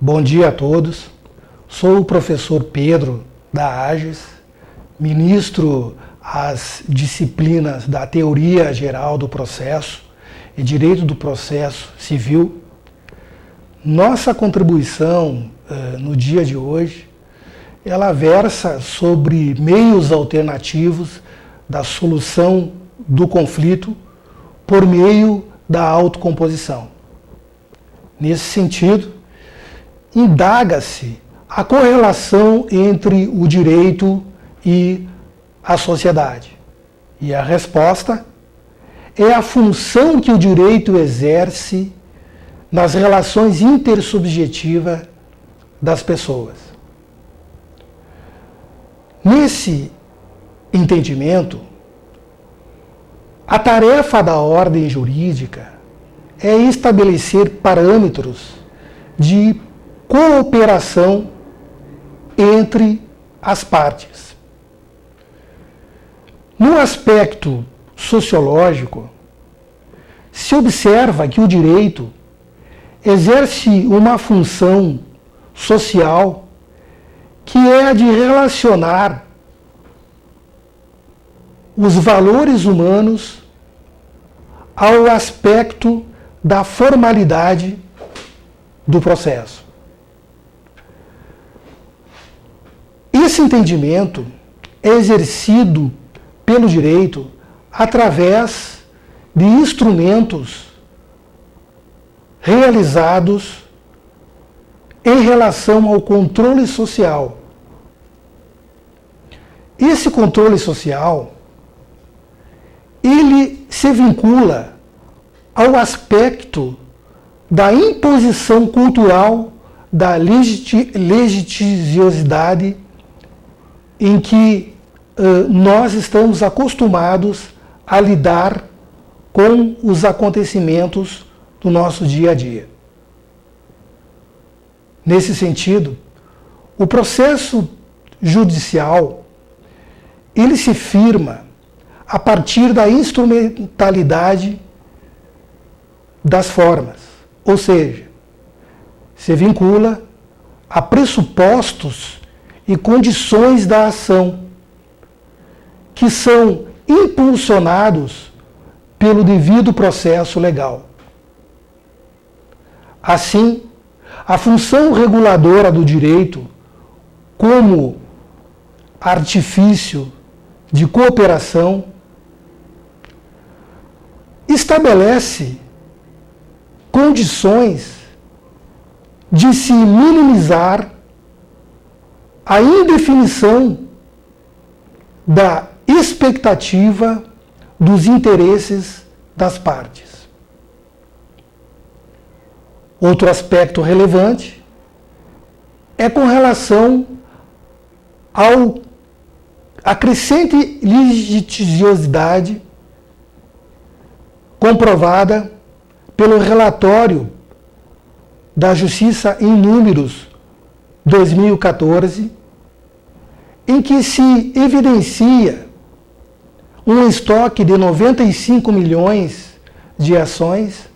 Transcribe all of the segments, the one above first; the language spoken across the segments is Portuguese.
Bom dia a todos. Sou o professor Pedro da AGES, ministro as disciplinas da Teoria Geral do Processo e Direito do Processo Civil. Nossa contribuição no dia de hoje, ela versa sobre meios alternativos da solução do conflito por meio da autocomposição. Nesse sentido, indaga-se a correlação entre o direito e a sociedade. E a resposta é a função que o direito exerce nas relações intersubjetivas das pessoas. Nesse entendimento, a tarefa da ordem jurídica é estabelecer parâmetros de cooperação entre as partes. No aspecto sociológico, se observa que o direito exerce uma função social que é a de relacionar os valores humanos ao aspecto da formalidade do processo. Esse entendimento é exercido pelo direito através de instrumentos realizados em relação ao controle social. Esse controle social, ele se vincula ao aspecto da imposição cultural da litigiosidade em que nós estamos acostumados a lidar com os acontecimentos do nosso dia a dia. Nesse sentido, o processo judicial, ele se firma a partir da instrumentalidade das formas, ou seja, se vincula a pressupostos e condições da ação que são impulsionados pelo devido processo legal. Assim, a função reguladora do direito, como artifício de cooperação, estabelece condições de se minimizar a indefinição da expectativa dos interesses das partes. Outro aspecto relevante é com relação à crescente litigiosidade comprovada pelo relatório da Justiça em Números 2014, em que se evidencia um estoque de 95 milhões de ações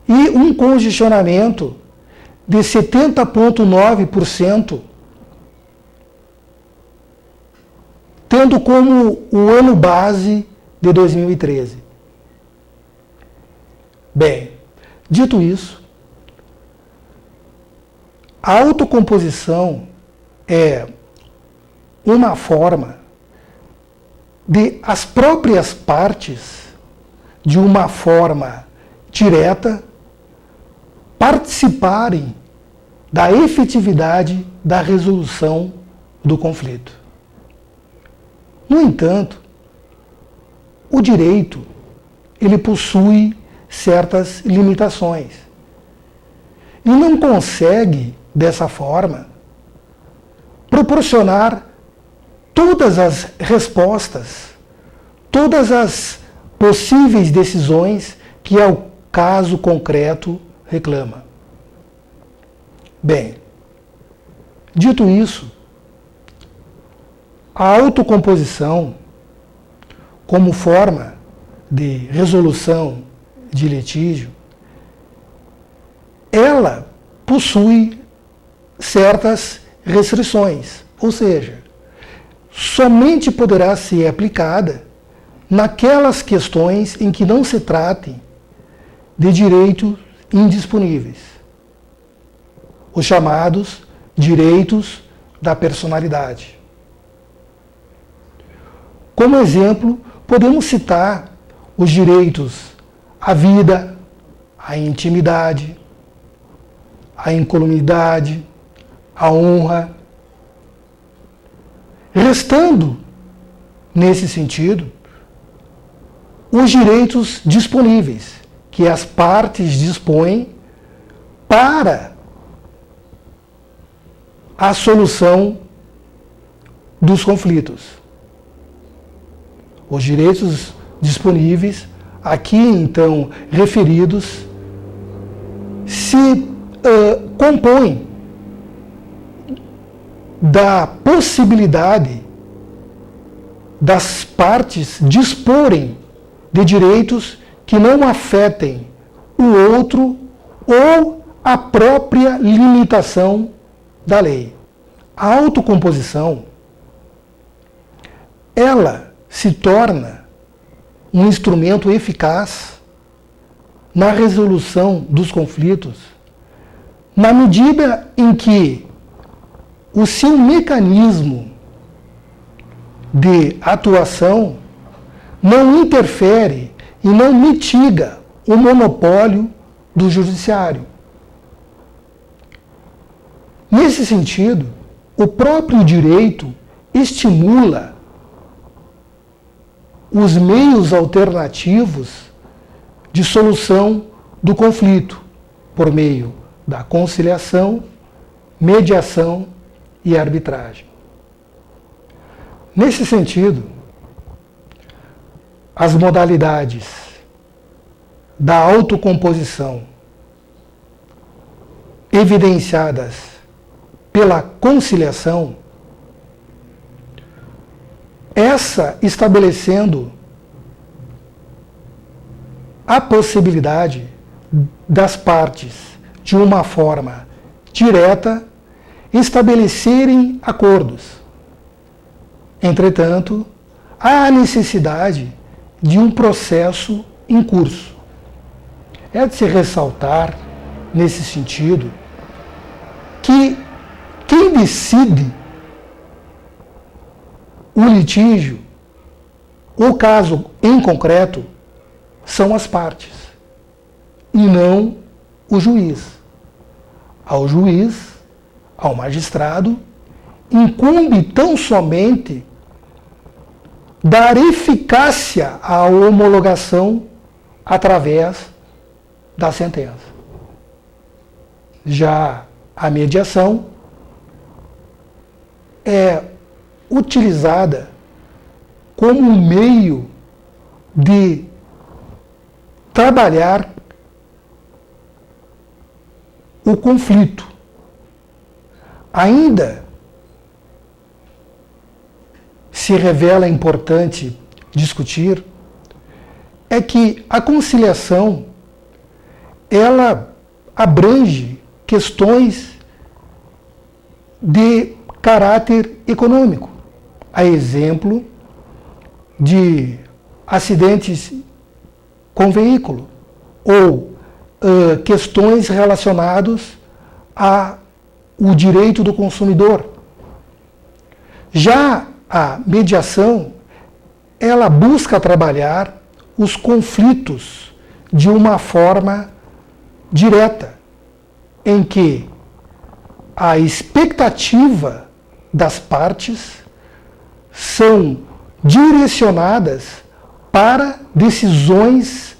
e um congestionamento de 70,9%, tendo como o ano base de 2013. Bem, dito isso, a autocomposição é uma forma de as próprias partes, de uma forma direta, participarem da efetividade da resolução do conflito. No entanto, o direito, ele possui certas limitações e não consegue, dessa forma, proporcionar todas as respostas, todas as possíveis decisões que o caso concreto reclama. Bem, dito isso, a autocomposição, como forma de resolução de litígio, ela possui certas restrições, ou seja, somente poderá ser aplicada naquelas questões em que não se trate de direitos indisponíveis, os chamados direitos da personalidade. Como exemplo, podemos citar os direitos à vida, à intimidade, à incolumidade, à honra, restando, nesse sentido, os direitos disponíveis, que as partes dispõem para a solução dos conflitos. Os direitos disponíveis, aqui então referidos, se compõem da possibilidade das partes disporem de direitos que não afetem o outro ou a própria limitação da lei. A autocomposição, ela se torna um instrumento eficaz na resolução dos conflitos, na medida em que o seu mecanismo de atuação não interfere e não mitiga o monopólio do judiciário. Nesse sentido, o próprio direito estimula os meios alternativos de solução do conflito, por meio da conciliação, mediação e arbitragem. Nesse sentido, as modalidades da autocomposição evidenciadas pela conciliação, essa estabelecendo a possibilidade das partes, de uma forma direta, estabelecerem acordos. Entretanto, há a necessidade de um processo em curso. É de se ressaltar, nesse sentido, que quem decide o litígio, o caso em concreto, são as partes, e não o juiz. Ao juiz, ao magistrado, incumbe tão somente dar eficácia à homologação através da sentença. Já a mediação é utilizada como um meio de trabalhar o conflito. Ainda se revela importante discutir é que a conciliação ela abrange questões de caráter econômico, a exemplo de acidentes com veículo ou questões relacionadas ao direito do consumidor. Já a mediação, ela busca trabalhar os conflitos de uma forma direta, em que a expectativa das partes são direcionadas para decisões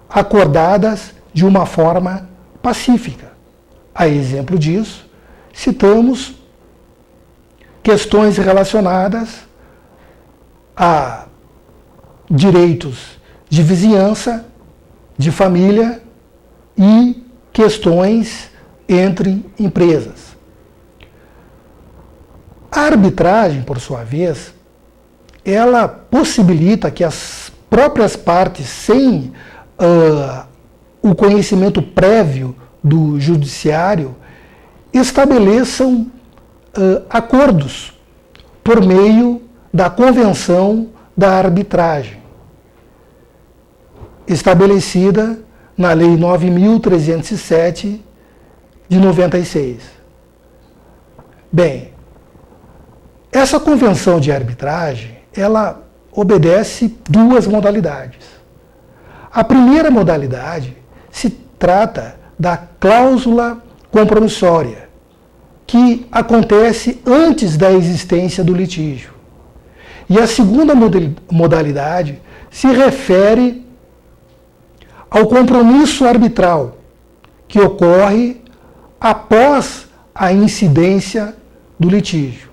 acordadas de uma forma pacífica. A exemplo disso, citamos questões relacionadas a direitos de vizinhança, de família e questões entre empresas. A arbitragem, por sua vez, ela possibilita que as próprias partes, sem o conhecimento prévio do judiciário, estabeleçam acordos por meio da Convenção da Arbitragem, estabelecida na Lei 9.307 de 96. Bem, essa convenção de arbitragem, ela obedece duas modalidades. A primeira modalidade se trata da cláusula compromissória, que acontece antes da existência do litígio. E a segunda modalidade se refere ao compromisso arbitral, que ocorre após a incidência do litígio.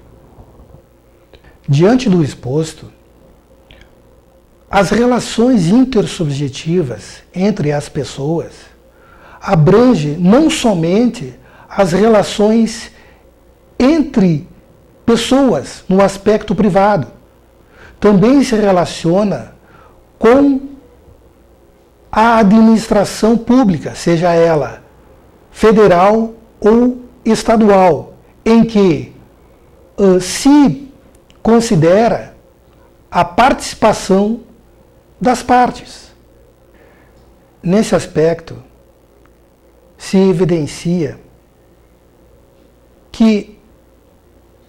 Diante do exposto, as relações intersubjetivas entre as pessoas abrangem não somente as relações entre pessoas no aspecto privado, também se relaciona com a administração pública, seja ela federal ou estadual, em que se considera a participação das partes. Nesse aspecto, se evidencia que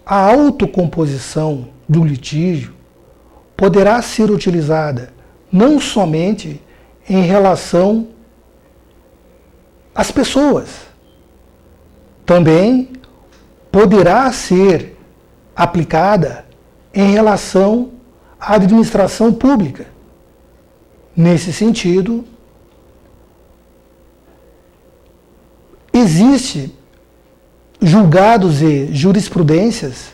a autocomposição do litígio poderá ser utilizada não somente em relação às pessoas, também poderá ser aplicada em relação à administração pública. Nesse sentido, existem julgados e jurisprudências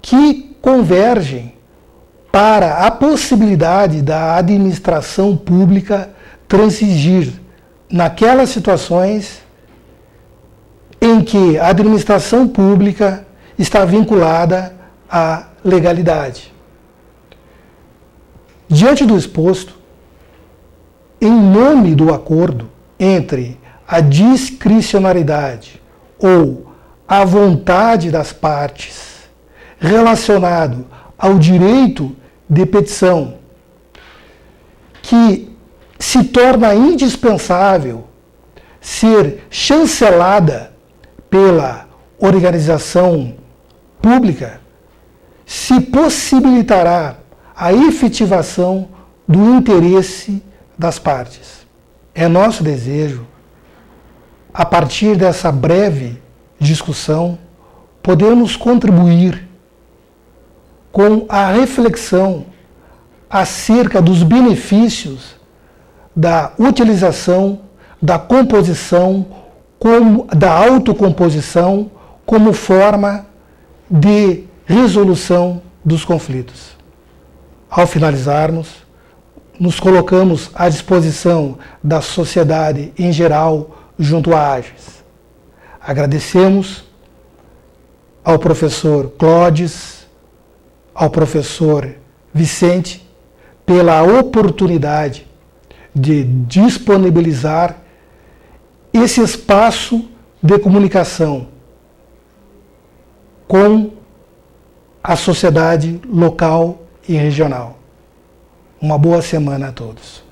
que convergem para a possibilidade da administração pública transigir naquelas situações em que a administração pública está vinculada à legalidade. Diante do exposto, em nome do acordo entre a discricionariedade ou a vontade das partes relacionado ao direito de petição, que se torna indispensável ser chancelada pela organização pública, se possibilitará a efetivação do interesse das partes. É nosso desejo, a partir dessa breve discussão, podermos contribuir com a reflexão acerca dos benefícios da utilização da composição, da autocomposição como forma de resolução dos conflitos. Ao finalizarmos, nos colocamos à disposição da sociedade em geral junto à AGES. Agradecemos ao professor Clodes, ao professor Vicente, pela oportunidade de disponibilizar esse espaço de comunicação com a sociedade local e regional. Uma boa semana a todos.